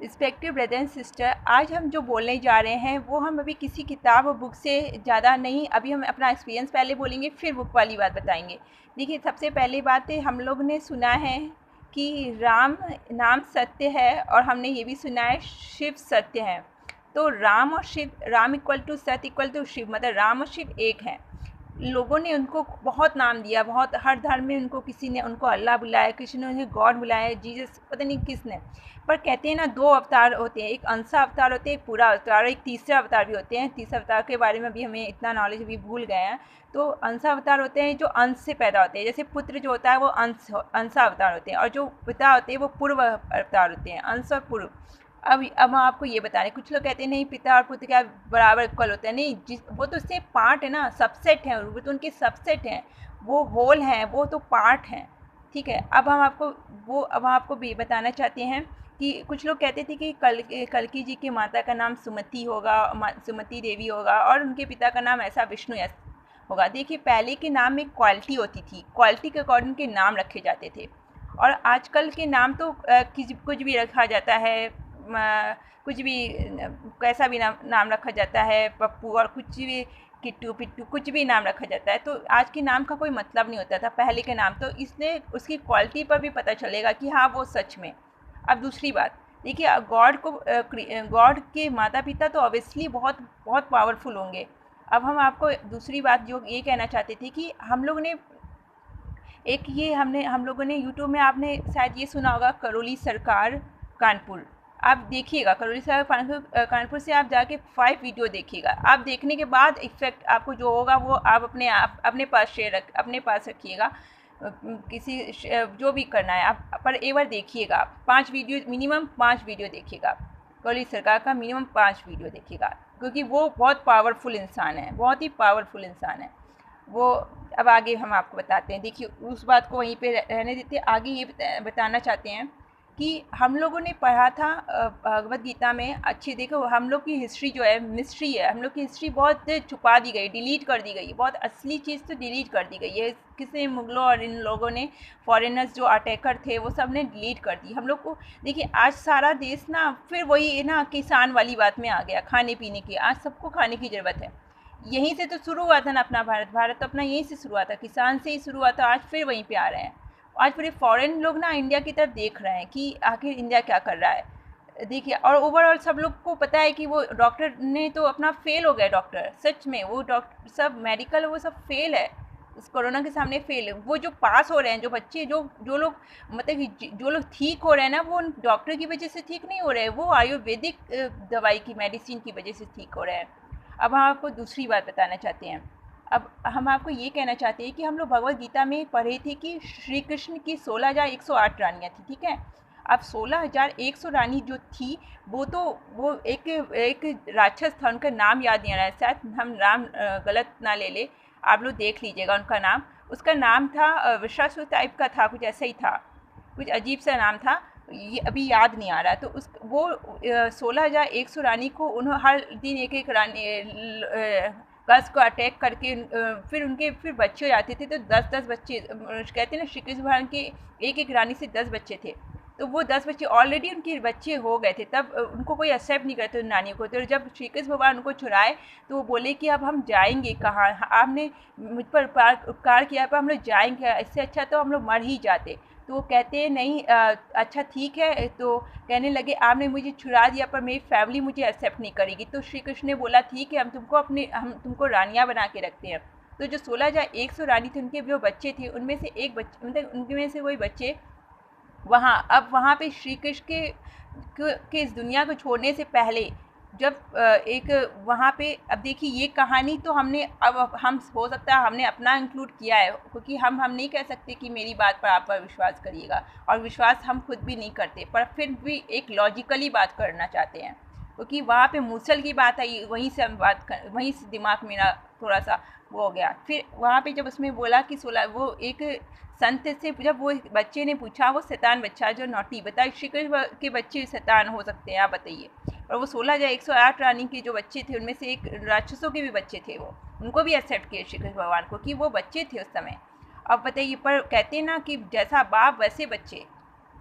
Respective brother and sister, आज हम जो बोलने जा रहे हैं वो हम अभी किसी किताब और बुक से ज़्यादा नहीं, अभी हम अपना एक्सपीरियंस पहले बोलेंगे फिर बुक वाली बात बताएंगे। देखिए, सबसे पहली बात है, हम लोग ने सुना है कि राम नाम सत्य है और हमने ये भी सुना है शिव सत्य है। तो राम और शिव, राम इक्वल टू सत्य इक्वल टू शिव, मतलब राम और शिव एक हैं। लोगों ने उनको बहुत नाम दिया, बहुत, हर धर्म में उनको, किसी ने उनको अल्लाह बुलाया, किसी ने उन्हें गॉड बुलाया, जीसस, पता नहीं किसने। पर कहते हैं ना, दो अवतार होते हैं, एक अंशा अवतार होते हैं, एक पूरा अवतार, और एक तीसरा अवतार भी होते हैं। तीसरा अवतार के बारे में भी हमें इतना नॉलेज भी भूल गए हैं। तो अंशा अवतार होते हैं जो अंश से पैदा होते हैं, जैसे पुत्र जो होता है वो अंशा अवतार होते हैं, और जो पिता होते हैं वो पूर्व अवतार होते हैं, अंश और पूर्व। अब हम आपको ये बता रहे हैं, कुछ लोग कहते हैं नहीं पिता और पुत्र क्या बराबर इक्वल होता है, नहीं, जिस वो तो उससे पार्ट है ना, सबसेट है, वो तो उनके सबसेट हैं, वो होल हैं, वो तो पार्ट हैं। ठीक है, अब हम आपको भी बताना चाहते हैं कि कुछ लोग कहते थे कि कल्कि जी की माता का नाम सुमति होगा, सुमति देवी होगा, और उनके पिता का नाम ऐसा विष्णु होगा। देखिए, पहले के नाम में क्वालिटी होती थी, क्वालिटी के अकॉर्डिंग के नाम रखे जाते थे, और आजकल के नाम तो कुछ भी रखा जाता है, कुछ भी, कैसा भी नाम रखा जाता है, पप्पू, और कुछ भी, किट्टू पिट्टू, कुछ भी नाम रखा जाता है। तो आज के नाम का कोई मतलब नहीं होता था, पहले के नाम, तो इसलिए उसकी क्वालिटी पर भी पता चलेगा कि हाँ वो सच में। अब दूसरी बात, देखिए, गॉड के माता पिता तो ऑब्वियसली बहुत बहुत पावरफुल होंगे। अब हम आपको दूसरी बात जो ये कहना चाहते थे कि हम लोग ने हम लोगों ने यूट्यूब में, आपने शायद ये सुना होगा, करौली सरकार कानपुर। आप देखिएगा, करौली सरकार कानपुर से आप जाके 5 वीडियो देखिएगा। आप देखने के बाद इफेक्ट आपको जो होगा वो आप अपने पास अपने पास रखिएगा। जो भी करना है आप, पर एक बार देखिएगा आप, 5 वीडियो, मिनिमम 5 वीडियो देखिएगा, करौली सरकार का मिनिमम 5 वीडियो देखिएगा, क्योंकि वो बहुत पावरफुल इंसान है, बहुत ही पावरफुल इंसान है वो। अब आगे हम आपको बताते हैं। देखिए, उस बात को वहीं पे रहने देते हैं, आगे ये बताना चाहते हैं कि हम लोगों ने पढ़ा था भगवत गीता में। अच्छी देखो, हम लोग की हिस्ट्री जो है मिस्ट्री है, हम लोग की हिस्ट्री बहुत छुपा दी गई, डिलीट कर दी गई, बहुत असली चीज़ तो डिलीट कर दी गई है। किसी मुगलों और इन लोगों ने, फॉरेनर्स जो अटैकर थे, वो सब ने डिलीट कर दी हम लोग को। देखिए, आज सारा देश ना फिर वही ना किसान वाली बात में आ गया, खाने पीने की, आज सबको खाने की ज़रूरत है। यहीं से तो शुरू हुआ था ना अपना भारत तो अपना यहीं से शुरू हुआ था, किसान से ही शुरू हुआ था, आज फिर वहीं पे आ रहे हैं। आज पूरे फॉरेन लोग ना इंडिया की तरफ देख रहे हैं कि आखिर इंडिया क्या कर रहा है। देखिए, और ओवरऑल सब लोग को पता है कि वो डॉक्टर ने तो अपना फेल हो गए, डॉक्टर सच में, वो डॉक्टर सब मेडिकल, वो सब फेल है इस कोरोना के सामने, फेल है। वो जो पास हो रहे हैं, जो बच्चे, जो लोग, मतलब कि जो लोग ठीक हो रहे हैं ना, वो डॉक्टर की वजह से ठीक नहीं हो रहे हैं, वो आयुर्वेदिक दवाई की, मेडिसिन की वजह से ठीक हो रहे हैं। अब हम आपको दूसरी बात बताना चाहते हैं। अब हम आपको ये कहना चाहते हैं कि हम लोग भगवत गीता में पढ़े थे कि श्री कृष्ण की 16,108 रानियाँ थी, ठीक है। अब 16,100 रानी जो थी, वो एक राक्षस था, उनका नाम याद नहीं आ रहा है, शायद हम नाम गलत ना ले ले, आप लोग देख लीजिएगा उनका नाम। उसका नाम था विश्वासु टाइप का था, कुछ ऐसा ही था, कुछ अजीब सा नाम था, ये अभी याद नहीं आ रहा। तो उस वो 16,100 रानी को उन्होंने हर दिन एक रानी गर्ल्स को अटैक करके, फिर बच्चे हो जाते थे, तो 10-10 बच्चे, कहते हैं ना, श्री कृष्ण भगवान के एक रानी से 10 बच्चे थे। तो वो 10 बच्चे ऑलरेडी उनके बच्चे हो गए थे, तब उनको कोई एक्सेप्ट नहीं करते उन नानियों को। तो जब श्री कृष्ण भगवान उनको छुड़ाए, तो वो बोले कि अब हम जाएंगे कहाँ, आपने मुझ पर उपकार किया, पर हम लोग जाएंगे, इससे अच्छा तो हम लोग मर ही जाते। तो वो कहते हैं नहीं, अच्छा ठीक है। तो कहने लगे आपने मुझे छुड़ा दिया, पर मेरी फैमिली मुझे एक्सेप्ट नहीं करेगी। तो श्री कृष्ण ने बोला ठीक है, हम तुमको रानियाँ बना के रखते हैं। तो जो 16,100 रानी थे, उनके जो बच्चे थे, उनमें से एक बच्चे, मतलब उनके में से वही बच्चे वहाँ पे श्री कृष्ण के इस दुनिया को छोड़ने से पहले, जब एक वहाँ पे, अब देखिए ये कहानी तो हम हो सकता है हमने अपना इंक्लूड किया है, क्योंकि हम नहीं कह सकते कि मेरी बात पर आप पर विश्वास करिएगा, और विश्वास हम खुद भी नहीं करते, पर फिर भी एक लॉजिकली बात करना चाहते हैं, क्योंकि वहाँ पे मूसल की बात आई, वहीं से वहीं से दिमाग मेरा थोड़ा सा वो हो गया। फिर वहाँ पे जब उसमें बोला कि 16, वो एक संत से जब वो बच्चे ने पूछा, वो शैतान बच्चा जो नॉटी, बताइए श्री कृष्ण के बच्चे शैतान हो सकते हैं, आप बताइए। और वो 16,108 रानी के जो बच्चे थे, उनमें से एक राक्षसों के भी बच्चे थे, वो उनको भी एक्सेप्ट किए श्री कृष्ण भगवान को, कि वो बच्चे थे उस समय। अब बताइए, पर कहते हैं ना कि जैसा बाप वैसे बच्चे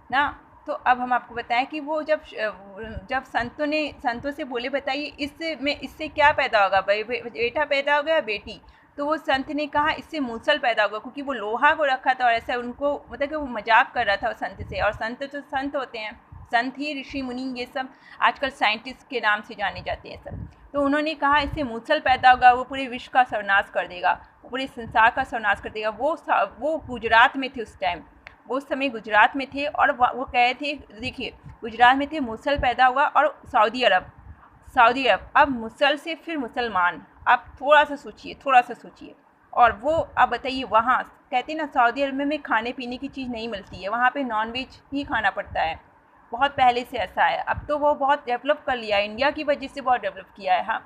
ना, तो अब हम आपको बताएं कि वो जब संतों से बोले बताइए इससे क्या पैदा होगा, भाई बेटा पैदा होगा या बेटी। तो वो संत ने कहा इससे मूसल पैदा होगा, क्योंकि वो लोहा को रखा था और ऐसा उनको मतलब कि वो मजाक कर रहा था संत से। और संत तो संत होते हैं, संत ही ऋषि मुनि ये सब आजकल साइंटिस्ट के नाम से जाने जाते हैं सब। तो उन्होंने कहा इससे मूसल पैदा होगा, वो पूरे विश्व का सर्वनाश कर देगा, पूरे संसार का सर्वनाश कर देगा। वो गुजरात में थे उस टाइम, वो उस समय गुजरात में थे और वो कहे थे, देखिए गुजरात में थे, मूसल पैदा हुआ और सऊदी अरब अब मुसल से फिर मुसलमान। आप थोड़ा सा सोचिए। और वो अब बताइए, वहाँ कहते हैं ना सऊदी अरब में खाने पीने की चीज़ नहीं मिलती है, वहाँ पे नॉनवेज ही खाना पड़ता है, बहुत पहले से ऐसा है। अब तो वो बहुत डेवलप कर लिया है, इंडिया की वजह से बहुत डेवलप किया है। हाँ,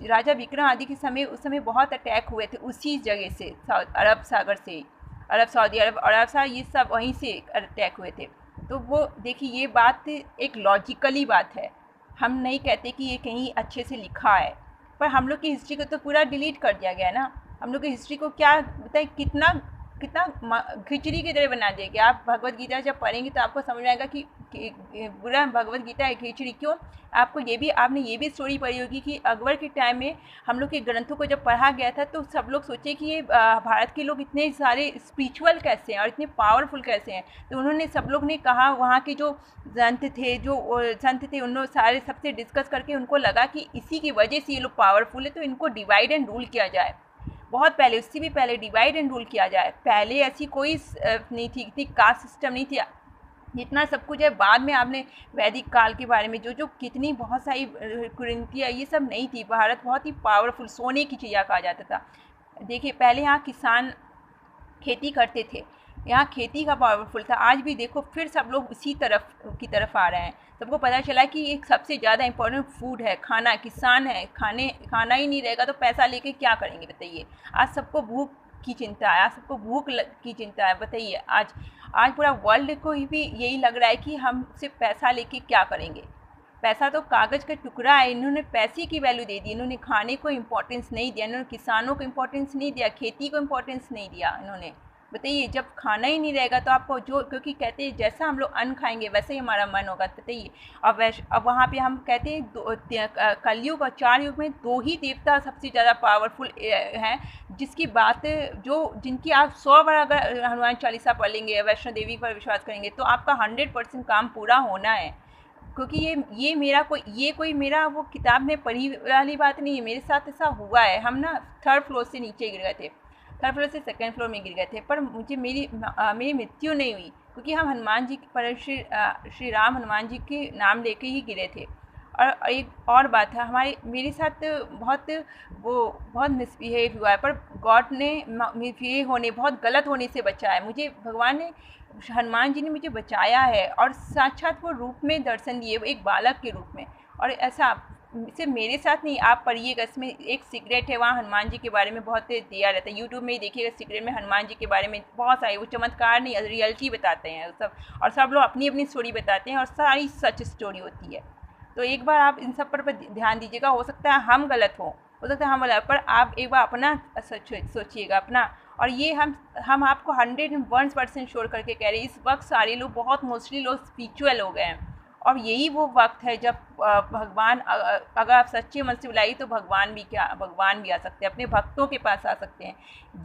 राजा विक्रम आदि के समय उस समय बहुत अटैक हुए थे उसी जगह से, अरब सागर से, सऊदी अरब ये सब वहीं से अटैक हुए थे। तो वो देखिए ये बात एक लॉजिकली बात है, हम नहीं कहते कि ये कहीं अच्छे से लिखा है, पर हम लोग की हिस्ट्री को तो पूरा डिलीट कर दिया गया ना। हम लोग की हिस्ट्री को क्या बताए, कितना खिचड़ी की तरह बना दिया गया। आप भगवत गीता जब पढ़ेंगे तो आपको समझ में आएगा कि पूरा भगवत गीता है खिचड़ी। क्यों? आपने ये भी स्टोरी पढ़ी होगी कि अकबर के टाइम में हम लोग के ग्रंथों को जब पढ़ा गया था तो सब लोग सोचे कि ये भारत के लोग इतने सारे स्पिरिचुअल कैसे हैं और इतने पावरफुल कैसे हैं। तो उन्होंने सब लोग ने कहा, वहाँ के जो संत थे उन लोग सारे सबसे डिस्कस करके उनको लगा कि इसी की वजह से ये लोग पावरफुल है, तो इनको डिवाइड एंड रूल किया जाए। बहुत पहले, उससे भी पहले डिवाइड एंड रूल किया जाए। पहले ऐसी कोई नहीं थी, इतनी कास्ट सिस्टम नहीं थी जितना सब कुछ है। बाद में आपने वैदिक काल के बारे में जो कितनी बहुत सारी कुरीतियाँ, ये सब नहीं थी। भारत बहुत ही पावरफुल सोने की चिड़िया कहा जाता था। देखिए पहले यहाँ किसान खेती करते थे, यहाँ खेती का पावरफुल था। आज भी देखो फिर सब लोग उसी तरफ आ रहे हैं। सबको पता चला कि एक सबसे ज़्यादा इम्पोर्टेंट फूड है खाना, किसान है। खाना ही नहीं रहेगा तो पैसा लेके क्या करेंगे बताइए। आज सबको भूख की चिंता है, आज सबको की चिंता है। बताइए आज पूरा वर्ल्ड को भी यही लग रहा है कि हम सिर्फ पैसा लेके क्या करेंगे। पैसा तो कागज़ का टुकड़ा है, इन्होंने पैसे की वैल्यू दे दी, इन्होंने खाने को इम्पोर्टेंस नहीं दिया, इन्होंने किसानों को इम्पोर्टेंस नहीं दिया, खेती को इम्पोर्टेंस नहीं दिया इन्होंने। बताइए जब खाना ही नहीं रहेगा तो आपको क्योंकि कहते हैं जैसा हम लोग अन्न खाएंगे वैसे ही हमारा मन होगा। बताइए अब वहाँ पे हम कहते हैं कलयुग और 4 युग में 2 ही देवता सबसे ज़्यादा पावरफुल हैं, जिनकी आप 100 बार अगर हनुमान चालीसा पढ़ लेंगे, वैष्णो देवी पर विश्वास करेंगे तो आपका 100% काम पूरा होना है। क्योंकि ये कोई मेरा वो किताब में पढ़ी वाली बात नहीं है, मेरे साथ ऐसा हुआ है। हम ना 3rd फ्लोर से नीचे गिर गए थे, 3rd फ्लोर से 2nd फ्लोर में गिर गए थे, पर मेरी मृत्यु नहीं हुई, क्योंकि हम हनुमान जी पर श्री राम हनुमान जी के नाम लेके ही गिरे थे। और एक और बात है, मेरे साथ बहुत मिसबिहेव हुआ है, पर गॉड ने मिसबिहेव होने, बहुत गलत होने से बचाया है मुझे। भगवान ने, हनुमान जी ने मुझे बचाया है और साक्षात वो रूप में दर्शन दिए, एक बालक के रूप में। और ऐसा सिर्फ मेरे साथ नहीं, आप पढ़िएगा, इसमें एक सीक्रेट है, वहाँ हनुमान जी के बारे में बहुत दिया रहता है। यूट्यूब में ही देखिएगा, सीक्रेट में हनुमान जी के बारे में बहुत सारी, वो चमत्कार नहीं रियलिटी बताते हैं सब, और सब लोग अपनी अपनी स्टोरी बताते हैं और सारी सच स्टोरी होती है। तो एक बार आप इन सब पर ध्यान दीजिएगा। हो सकता है हम गलत हो सकता है हम गलत, पर आप एक बार अपना सोचिएगा अपना। और ये हम आपको 101% श्योर करके कह रहे हैं, इस वक्त सारे लोग बहुत मोस्टली लोग स्पिरिचुअल हो गए हैं। और यही वो वक्त है जब भगवान, अगर आप सच्चे मन से बुलाइए तो भगवान भी आ सकते हैं, अपने भक्तों के पास आ सकते हैं।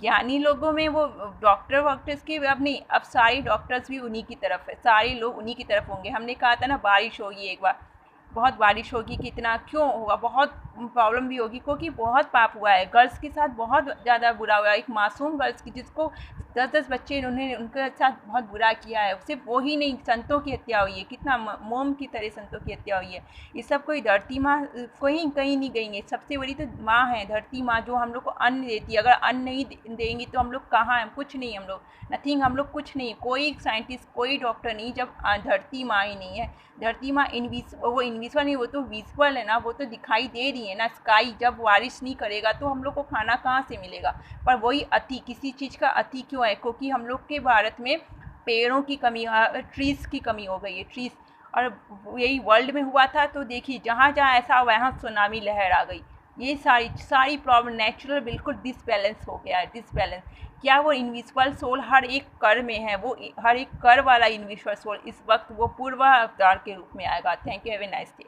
ज्ञानी लोगों में वो डॉक्टर्स की अब नहीं, अब सारे डॉक्टर्स भी उन्हीं की तरफ है, सारे लोग उन्हीं की तरफ होंगे। हमने कहा था ना बारिश होगी, एक बार बहुत बारिश होगी, कितना क्यों होगा, बहुत प्रॉब्लम भी होगी, क्योंकि बहुत पाप हुआ है। गर्ल्स के साथ बहुत ज़्यादा बुरा हुआ है, एक मासूम गर्ल्स की, जिसको 10-10 बच्चे उनके साथ बहुत बुरा किया है। सिर्फ वो ही नहीं, संतों की हत्या हुई है, कितना मोम की तरह संतों की हत्या हुई है। ये सब कोई धरती माँ कहीं नहीं गई है, सबसे बड़ी तो माँ है, धरती माँ, जो हम लोग को अन्न देती है। अगर अन्न नहीं देंगी तो हम लोग कहाँ हैं, कुछ नहीं, हम लोग नथिंग, हम लोग कुछ नहीं, कोई साइंटिस्ट कोई डॉक्टर नहीं, जब धरती माँ ही नहीं है। धरती माँ इनविजिबल नहीं, वो तो विजुअल है ना, वो तो दिखाई दे रही है ना। स्काई जब बारिश नहीं करेगा तो हम लोग को खाना कहाँ से मिलेगा। पर वही अति, किसी चीज़ का अति क्यों है, क्योंकि हम लोग के भारत में पेड़ों की कमी, ट्रीज़ की कमी हो गई है, ट्रीज़। और यही वर्ल्ड में हुआ था, तो देखिए जहाँ जहाँ ऐसा हुआ, वहाँ सुनामी लहर आ गई। ये सारी सारी प्रॉब्लम नेचुरल बिल्कुल डिसबैलेंस हो गया है, डिसबैलेंस। क्या वो इनविजिबल सोल हर एक कर में है, वो हर एक कर वाला इनविजिबल सोल इस वक्त वो पूर्वा अवतार के रूप में आएगा। Thank you, have a nice day.